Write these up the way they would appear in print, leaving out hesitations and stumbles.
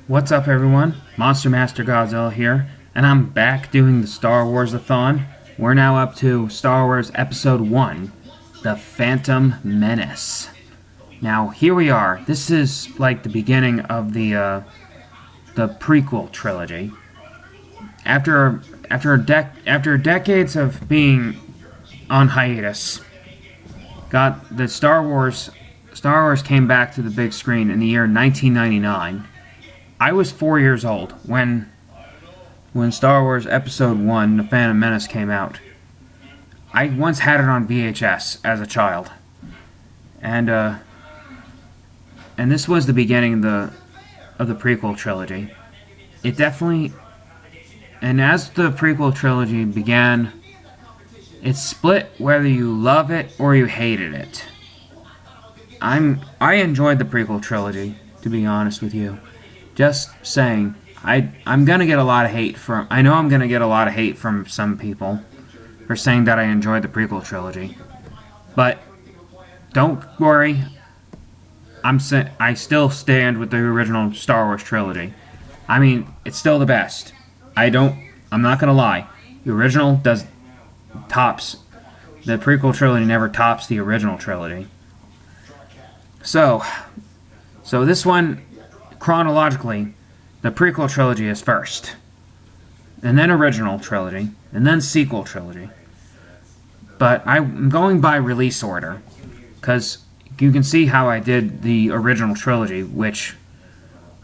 What's up, everyone? Monster Master Godzilla here, and I'm back doing the Star Wars-A-Thon. We're now up to Star Wars Episode 1, The Phantom Menace. Now, here we are. This is like the beginning of the Prequel Trilogy. After decades of being on hiatus, got the Star Wars came back to the big screen in the year 1999. I was 4 years old when Star Wars Episode 1, The Phantom Menace, came out. I once had it on VHS as a child. And this was the beginning of the prequel trilogy. It definitely... And as the prequel trilogy began, it split whether you love it or you hated it. I enjoyed the prequel trilogy, to be honest with you. Just saying, I'm gonna get a lot of hate from... I know I'm gonna get a lot of hate from some people for saying that I enjoyed the prequel trilogy. But don't worry, I still stand with the original Star Wars trilogy. I mean, it's still the best. I'm not gonna lie. The original tops. The prequel trilogy never tops the original trilogy. So this one, chronologically, the prequel trilogy is first, and then original trilogy, and then sequel trilogy. But I'm going by release order, because you can see how I did the original trilogy, which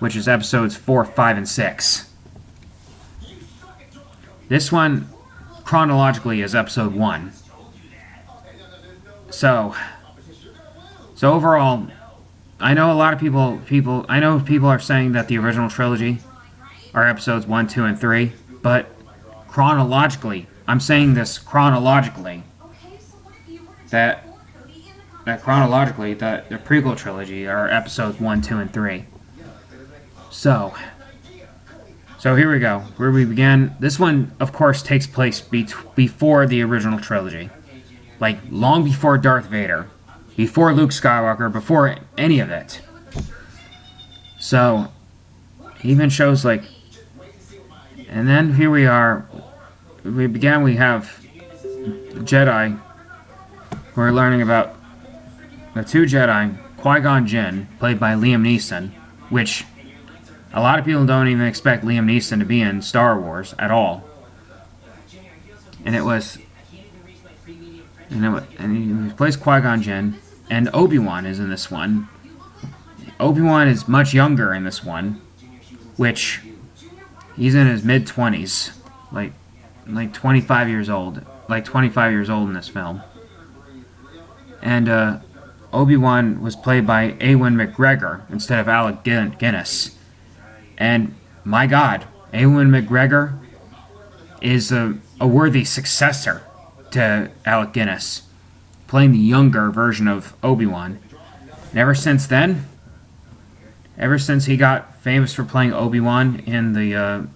is episodes 4, 5, and 6. This one, chronologically, is episode 1. So overall, I know a lot of people are saying that the original trilogy are episodes 1, 2, and 3, but chronologically, I'm saying this chronologically, that the prequel trilogy are episodes 1, 2, and 3. So here we go, where we began. This one, of course, takes place before the original trilogy. Like, long before Darth Vader. Before Luke Skywalker, before any of it. So, he even shows, like... And then here we are. We have Jedi. We're learning about the two Jedi, Qui-Gon Jinn, played by Liam Neeson, which a lot of people don't even expect Liam Neeson to be in Star Wars at all. And he plays Qui-Gon Jinn, and Obi-Wan is in this one. Obi-Wan is much younger in this one, which he's in his mid-20s, like 25 years old, in this film. And Obi-Wan was played by Ewan McGregor instead of Alec Guinness. And my God, Ewan McGregor is a worthy successor to Alec Guinness, playing the younger version of Obi-Wan. And ever since he got famous for playing Obi-Wan in the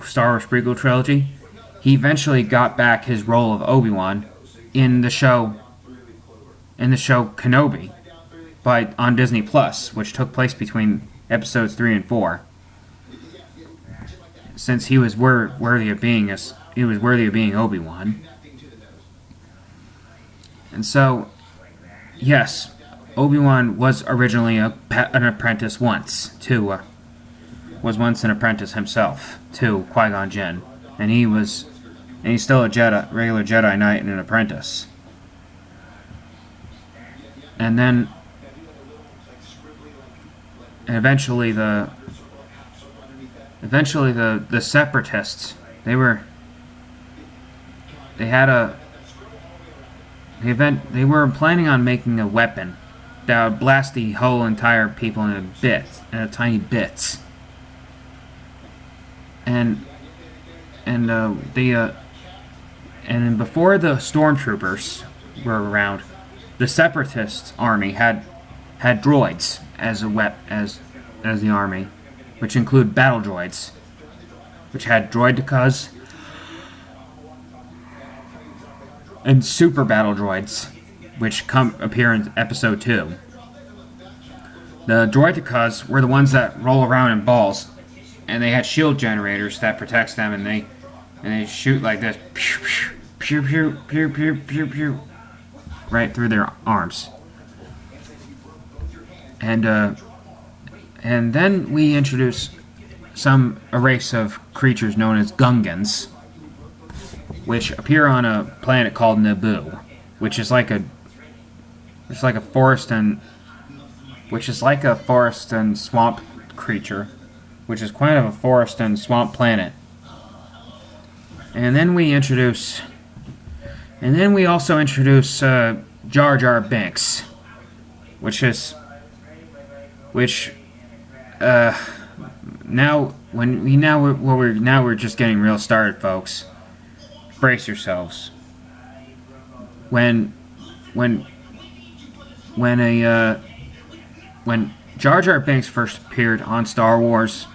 Star Wars prequel trilogy, he eventually got back his role of Obi-Wan in the show Kenobi on Disney Plus, which took place between episodes 3 and 4. Since he was worthy of being Obi-Wan. And so, yes, Obi-Wan was originally an apprentice once an apprentice himself to Qui-Gon Jinn, and he's still a regular Jedi Knight and an apprentice. And then, eventually the Separatists, they were planning on making a weapon that would blast the whole entire people in tiny bits. And then before the stormtroopers were around, the Separatist army had droids as the army, which include battle droids, which had droidekas and super battle droids, which appear in episode 2. The droidekas were the ones that roll around in balls, and they had shield generators that protects them, and they shoot like this, pew pew pew pew pew pew pew, right through their arms. And then we introduce a race of creatures known as Gungans, which appear on a planet called Naboo, which is like a forest and swamp creature, which is kind of a forest and swamp planet. And then we also introduce Jar Jar Binks, now we're just getting real started, folks. Brace yourselves. When Jar Jar Binks first appeared on Star Wars,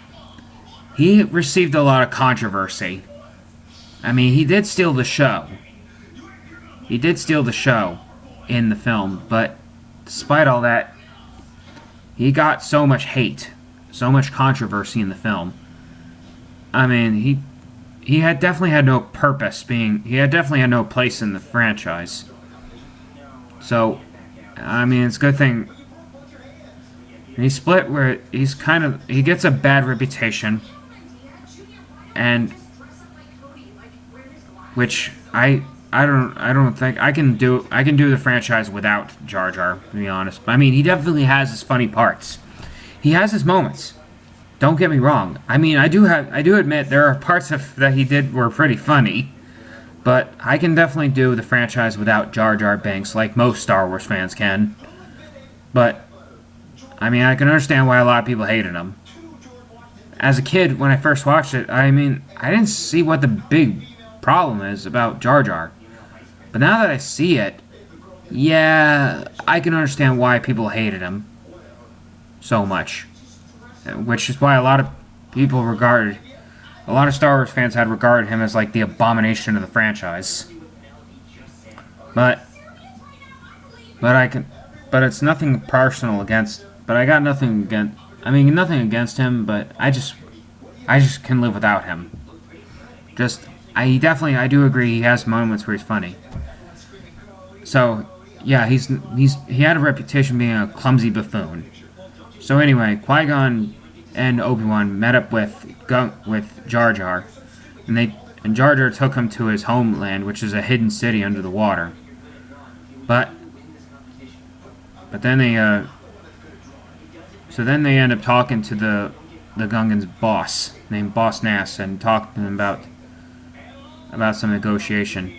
he received a lot of controversy. I mean, he did steal the show. He did steal the show in the film, but despite all that, he got so much hate, so much controversy in the film. I mean, he had definitely had no purpose he definitely had no place in the franchise. So, I mean, it's a good thing he split where he gets a bad reputation, and which I don't think I can do the franchise without Jar Jar, to be honest. I mean, he definitely has his funny parts. He has his moments. Don't get me wrong. I mean, I do admit there are parts that he did were pretty funny, but I can definitely do the franchise without Jar Jar Binks, like most Star Wars fans can. But I mean, I can understand why a lot of people hated him. As a kid, when I first watched it, I mean, I didn't see what the big problem is about Jar Jar. But now that I see it, yeah, I can understand why people hated him so much. Which is why a lot of Star Wars fans had regarded him as like the abomination of the franchise. But it's nothing personal against. But I got nothing against. I mean, nothing against him. But I just can live without him. I do agree. He has moments where he's funny. So yeah, he had a reputation being a clumsy buffoon. So anyway, Qui-Gon and Obi-Wan met up with Jar Jar, and Jar Jar took him to his homeland, which is a hidden city under the water. But then they end up talking to the Gungan's boss named Boss Nass and talked to him about some negotiation.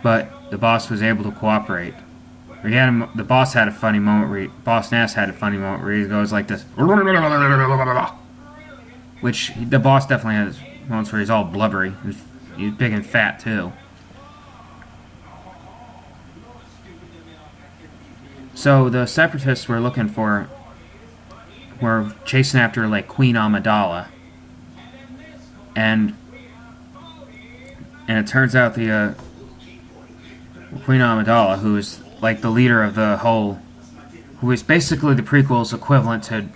But the boss was able to cooperate. The boss had a funny moment Boss Nass had a funny moment where he goes like this, which the boss definitely has moments where he's all blubbery. He's big and fat too. So the Separatists were chasing after like Queen Amidala, and it turns out the Queen Amidala, who is like the leader of who is basically the prequel's equivalent to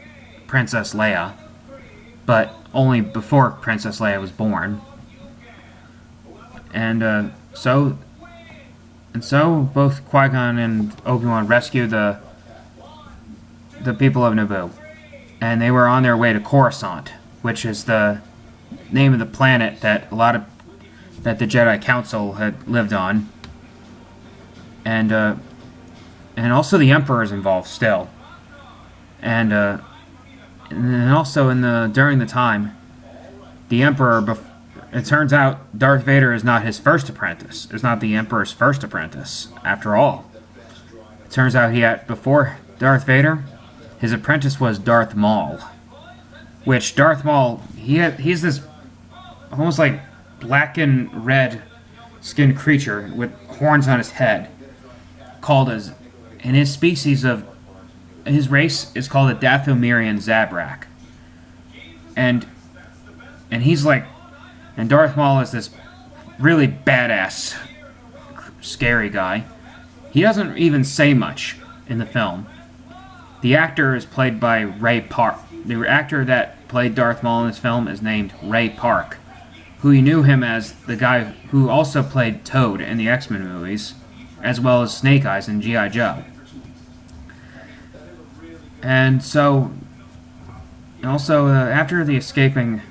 Princess Leia, but only before Princess Leia was born. And so both Qui-Gon and Obi-Wan rescue the people of Naboo, and they were on their way to Coruscant, which is the name of the planet that the Jedi Council had lived on. And also the Emperor is involved still. And also during the time, the Emperor, it turns out Darth Vader is not his first apprentice. It's not the Emperor's first apprentice, after all. It turns out before Darth Vader, his apprentice was Darth Maul. Which Darth Maul, he's this almost like black and red skinned creature with horns on his head, and his race is called a Dathomirian Zabrak. And Darth Maul is this really badass, scary guy. He doesn't even say much in the film. The actor is played by Ray Park, the actor that played Darth Maul in this film is named Ray Park, who you knew him as the guy who also played Toad in the X-Men movies, as well as Snake Eyes in G.I. Joe. And so, also after escaping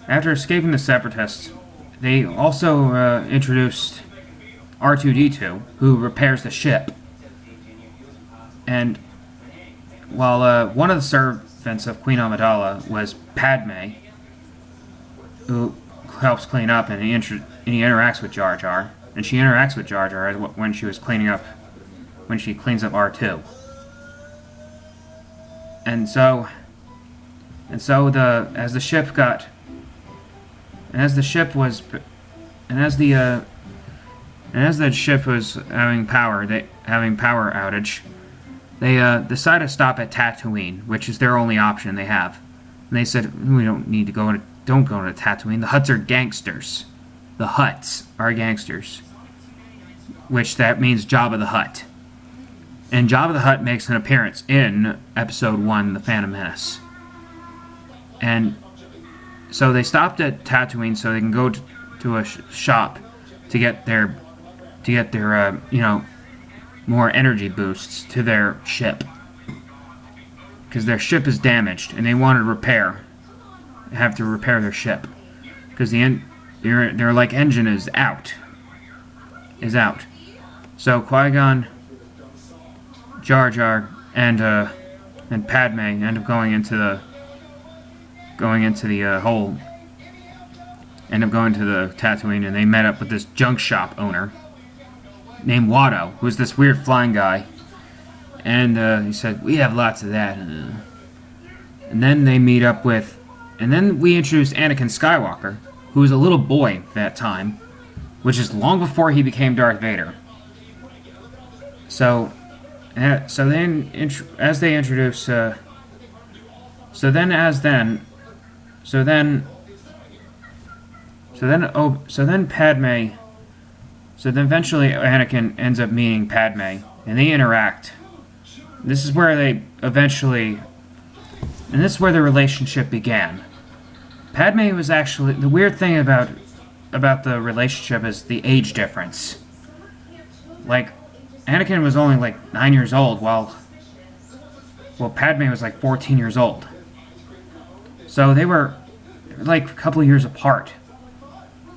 the Separatists, they also introduced R2-D2, who repairs the ship. And while one of the servants of Queen Amidala was Padme, who helps clean up, and he interacts with Jar Jar, and she interacts with Jar Jar when she cleans up R2. And so as the ship was having power outage, they decided to stop at Tatooine, which is their only option they have. And they said, we don't go to Tatooine. The Hutts are gangsters. The Hutts are gangsters, which that means Jabba the Hutt. And Jabba the Hutt makes an appearance in Episode 1, The Phantom Menace. And so they stopped at Tatooine so they can go to a shop to get their more energy boosts to their ship, because their ship is damaged and they want to have to repair their ship, because their like engine is out. So Qui-Gon, Jar Jar, and Padme end up going into the Tatooine, and they met up with this junk shop owner named Watto, who's this weird flying guy. And he said, we have lots of that. And then they meet up with... And then we introduced Anakin Skywalker, who was a little boy at that time, which is long before he became Darth Vader. So then eventually Anakin ends up meeting Padme, and they interact. This is where the relationship began. Padme was actually... The weird thing about the relationship is the age difference. Like, Anakin was only like 9 years old, while Padme was like 14 years old. So they were like a couple of years apart.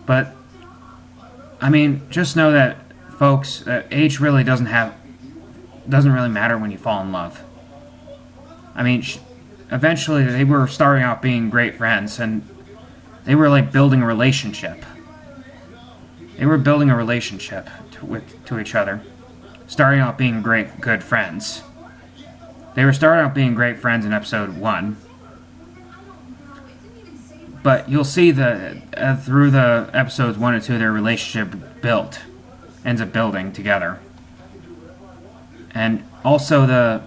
But I mean, just know that, folks, age really doesn't really matter when you fall in love. I mean, eventually they were starting out being great friends, and they were like building a relationship. They were building a relationship to each other, starting out being good friends. They were starting out being great friends in Episode 1. But you'll see that through the episodes 1 and 2, their relationship ends up building together. And also the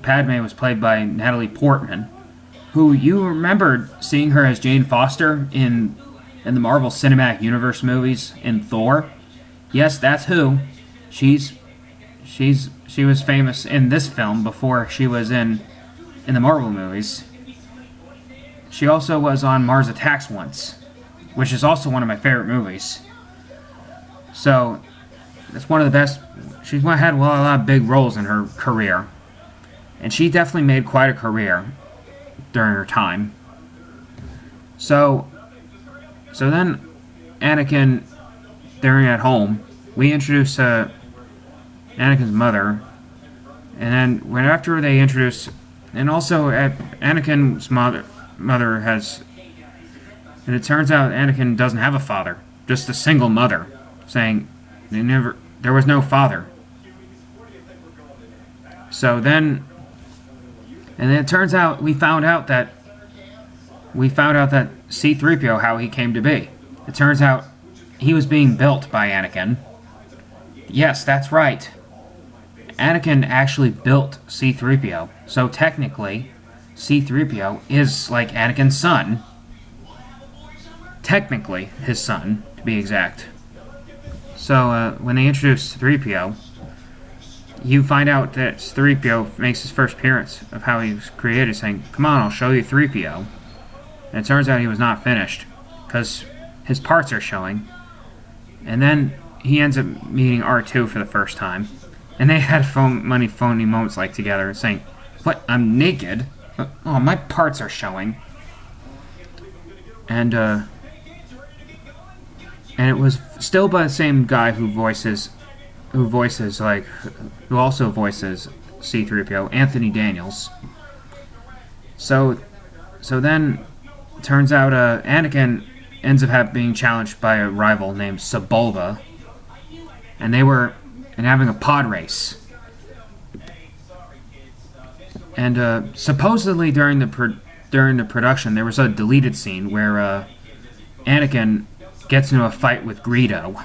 Padme was played by Natalie Portman, who you remembered seeing her as Jane Foster in the Marvel Cinematic Universe movies in Thor. Yes, that's who. She was famous in this film before she was in the Marvel movies. She also was on Mars Attacks once, which is also one of my favorite movies. So, that's one of the best. She's had a lot of big roles in her career. And she definitely made quite a career during her time. So then Anakin, they're at home. We introduce Anakin's mother. And then after they introduce... And also Anakin's mother has... And it turns out Anakin doesn't have a father. Just a single mother. Saying there was no father. So then... And then it turns out we found out that C-3PO, how he came to be. It turns out he was being built by Anakin. Yes, that's right. Anakin actually built C-3PO. So technically, C-3PO is like Anakin's son. Technically, his son, to be exact. So when they introduced 3PO, you find out that 3PO makes his first appearance of how he was created, saying, "Come on, I'll show you 3PO." And it turns out he was not finished, because his parts are showing. And then he ends up meeting R2 for the first time. And they had phony moments like together, saying, "What? I'm naked? Oh, my parts are showing." And it was still by the same guy who also voices C-3PO, Anthony Daniels. So then turns out Anakin ends up being challenged by a rival named Sebulba, and having a pod race. And supposedly during the production, there was a deleted scene where Anakin gets into a fight with Greedo.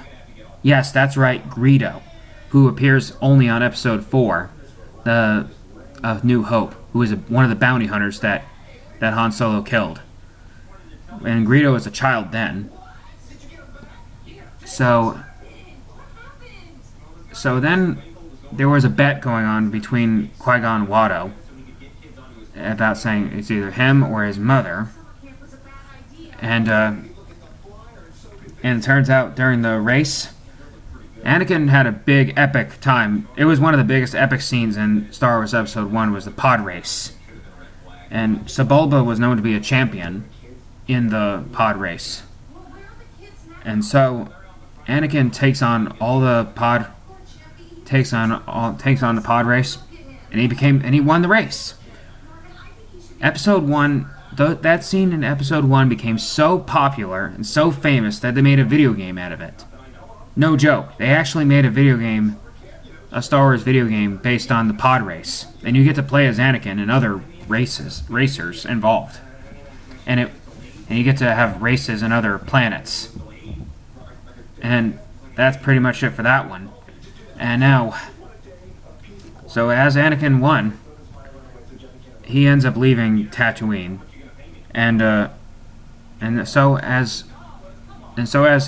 Yes, that's right, Greedo, who appears only on Episode 4, of New Hope, who is one of the bounty hunters that Han Solo killed. And Greedo was a child then. So then there was a bet going on between Qui-Gon and Watto about saying it's either him or his mother. And it turns out during the race, Anakin had a big epic time. It was one of the biggest epic scenes in Star Wars Episode 1 was the pod race. And Sebulba was known to be a champion in the pod race. And so Anakin takes on the pod race, and he won the race. Episode 1, that scene in Episode 1 became so popular and so famous that they made a video game out of it. No joke. They actually made a Star Wars video game based on the pod race. And you get to play as Anakin and other racers involved. And you get to have races in other planets. And that's pretty much it for that one. And now, so as Anakin won, he ends up leaving Tatooine. And so as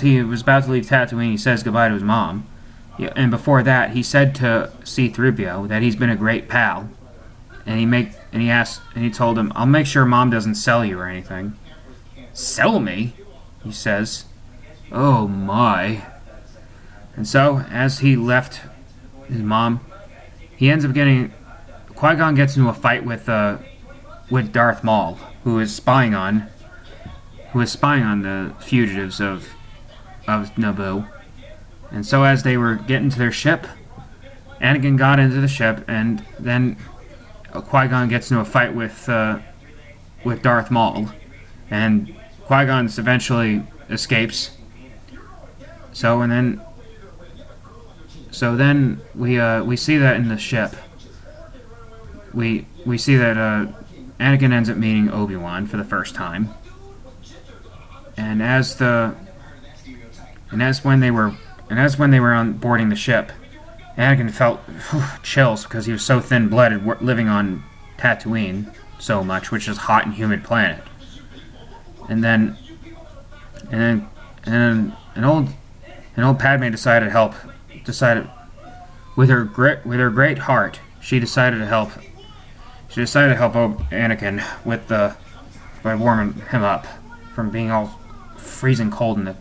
he was about to leave Tatooine, he says goodbye to his mom. And before that, he said to C-3PO that he's been a great pal. And he told him, "I'll make sure Mom doesn't sell you or anything." "Sell me?" he says. Oh my. And so, as he left his mom, he ends up Qui-Gon gets into a fight with Darth Maul, who is spying on the fugitives of Naboo. And so as they were getting to their ship, Anakin got into the ship, and then Qui-Gon gets into a fight with Darth Maul, and Qui-Gon eventually escapes. So then we see that in the ship. We see that Anakin ends up meeting Obi-Wan for the first time, and as when they were on boarding the ship, Anakin felt chills because he was so thin-blooded, living on Tatooine so much, which is a hot and humid planet. And then an old Padme decided with her great heart, she decided to help Anakin by warming him up from being all freezing cold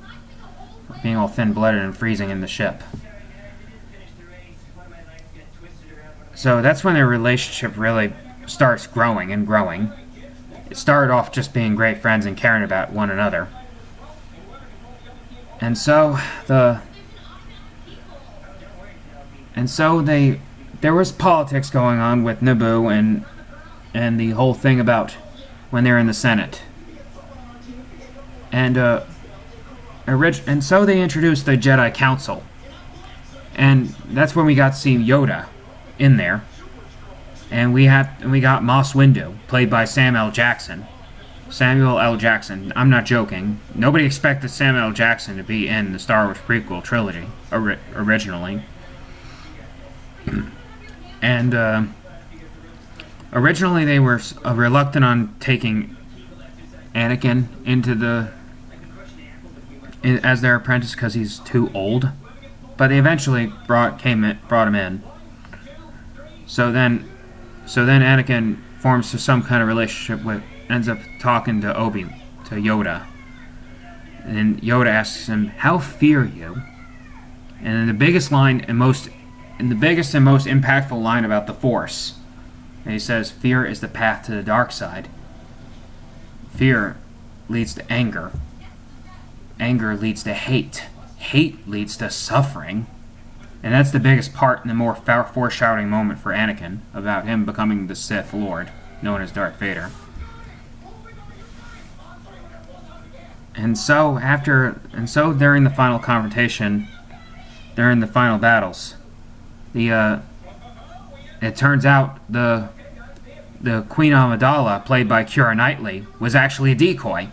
being all thin-blooded and freezing in the ship. So that's when their relationship really starts growing and growing. It started off just being great friends and caring about one another. And so there was politics going on with Naboo and the whole thing about when they're in the Senate. And so they introduced the Jedi Council. And that's when we got to see Yoda in there. And we got Mace Windu, played by Samuel L. Jackson. I'm not joking. Nobody expected Samuel L. Jackson to be in the Star Wars Prequel Trilogy originally. And originally they were reluctant on taking Anakin as their apprentice because he's too old, but they eventually brought him in. So then, so then Anakin forms some kind of relationship with, ends up talking to Yoda, and then Yoda asks him, "How fear you?" And then the biggest and most impactful line about the Force, and he says, "Fear is the path to the dark side. Fear leads to anger. Anger leads to hate. Hate leads to suffering." And that's the biggest part and the more foreshadowing moment for Anakin about him becoming the Sith Lord, known as Darth Vader. And so during the final confrontation, during the final battles, it turns out the Queen Amidala, played by Keira Knightley, was actually a decoy.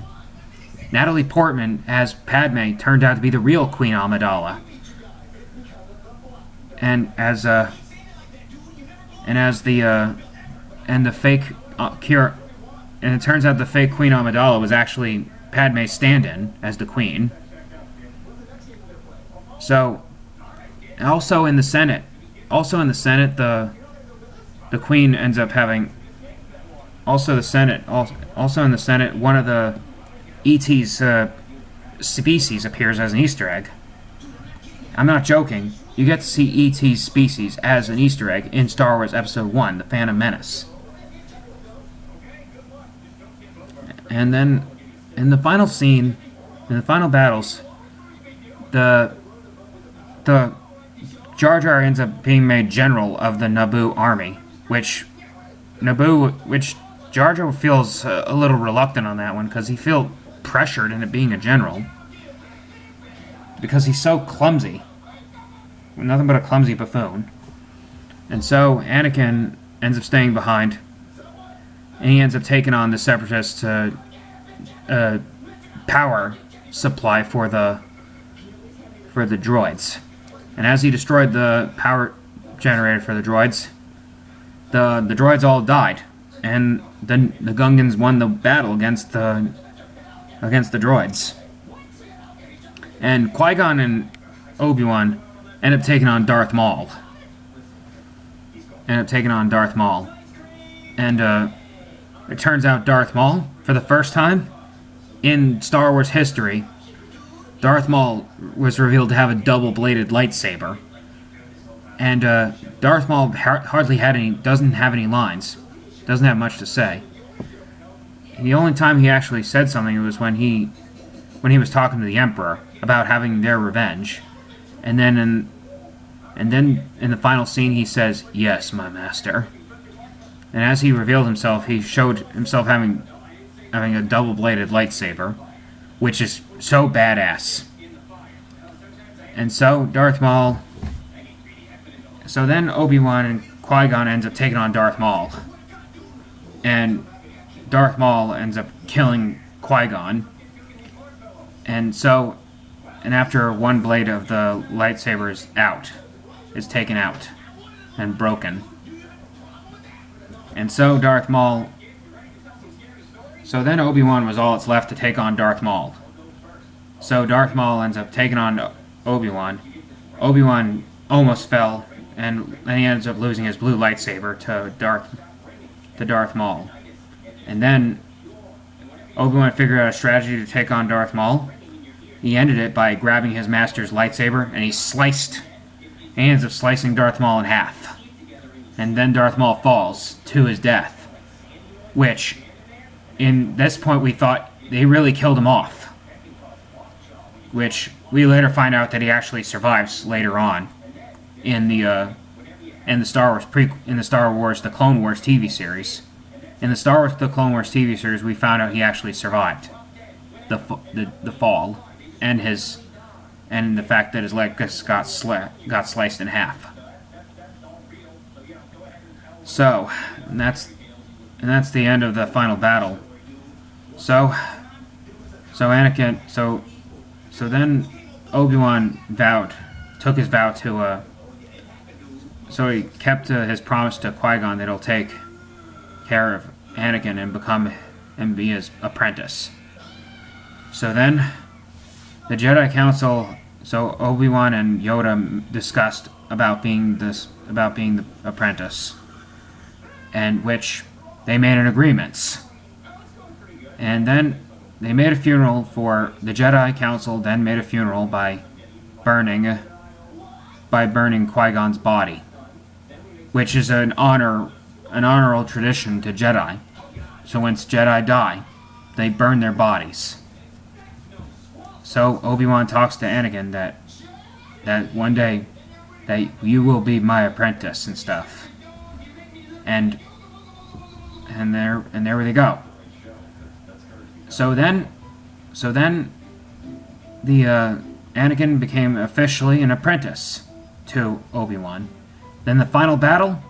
Natalie Portman as Padme turned out to be the real Queen Amidala. And the fake Keira, and it turns out the fake Queen Amidala was actually Padme's stand-in as the Queen. So, also in the Senate, the Queen ends up having. Also in the Senate, one of the E.T.'s species appears as an Easter egg. I'm not joking. You get to see E.T.'s species as an Easter egg in Star Wars Episode 1, The Phantom Menace. And then, in the final scene, in the final battles, the Jar Jar ends up being made general of the Naboo army, which Jar Jar feels a little reluctant on that one because he feels pressured into being a general because he's so clumsy. Nothing but a clumsy buffoon. And so Anakin ends up staying behind, and he ends up taking on the Separatists' power supply for the droids. And as he destroyed the power generator for the droids, the droids all died, and then the Gungans won the battle against the droids. And Qui-Gon and Obi-Wan end up taking on Darth Maul. And it turns out Darth Maul, for the first time in Star Wars history, Darth Maul was revealed to have a double-bladed lightsaber. And Darth Maul doesn't have any lines, doesn't have much to say. The only time he actually said something was when he was talking to the Emperor about having their revenge. And then in the final scene he says, "Yes, my master." And as he revealed himself, he showed himself having a double-bladed lightsaber, which is so badass. And so then Obi-Wan and Qui-Gon ends up taking on Darth Maul. And Darth Maul ends up killing Qui-Gon. And after one blade of the lightsaber is taken out and broken. And so then Obi-Wan was all that's left to take on Darth Maul. So Darth Maul ends up taking on Obi-Wan. Obi-Wan almost fell, and then he ends up losing his blue lightsaber to Darth Maul. And then Obi-Wan figured out a strategy to take on Darth Maul. He ended it by grabbing his master's lightsaber, and he ends up slicing Darth Maul in half. And then Darth Maul falls to his death, which, in this point, we thought they really killed him off. Which we later find out that he actually survives later on in the Star Wars The Clone Wars TV series. In the Star Wars The Clone Wars TV series, we found out he actually survived the fall and the fact that his leg got sliced in half. So, and that's the end of the final battle. So then Obi-Wan took his vow to, so he kept his promise to Qui-Gon that he'll take care of Anakin and be his apprentice. So then, the Jedi Council, so Obi-Wan and Yoda discussed about being the apprentice. and which they made an agreement. And then they made a funeral for the Jedi Council. Then made a funeral by burning Qui-Gon's body, which is an honorable tradition to Jedi. So once Jedi die, they burn their bodies. So Obi-Wan talks to Anakin that one day that you will be my apprentice and stuff. And there they go. So then the Anakin became officially an apprentice to Obi-Wan. Then the final battle.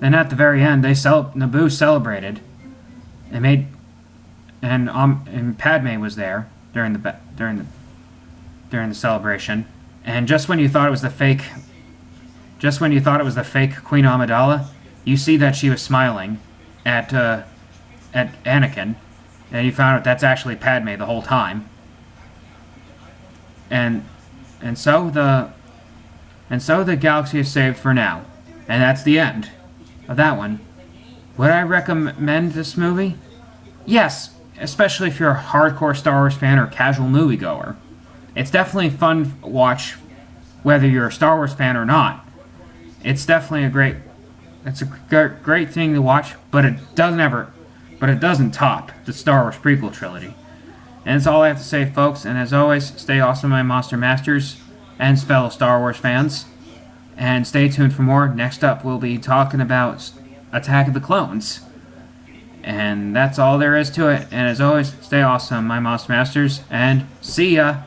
Then at the very end, Naboo celebrated, and Padme was there during the celebration. And just when you thought it was the fake Queen Amidala, you see that she was smiling at Anakin, and you found out that's actually Padme the whole time. And so the galaxy is saved for now, and that's the end of that one. Would I recommend this movie? Yes, especially if you're a hardcore Star Wars fan or casual moviegoer. It's definitely fun to watch, whether you're a Star Wars fan or not. It's definitely a great thing to watch, but it doesn't top the Star Wars Prequel Trilogy. And that's all I have to say, folks. And as always, stay awesome, my Monster Masters and fellow Star Wars fans. And stay tuned for more. Next up, we'll be talking about Attack of the Clones. And that's all there is to it. And as always, stay awesome, my Monster Masters, and see ya!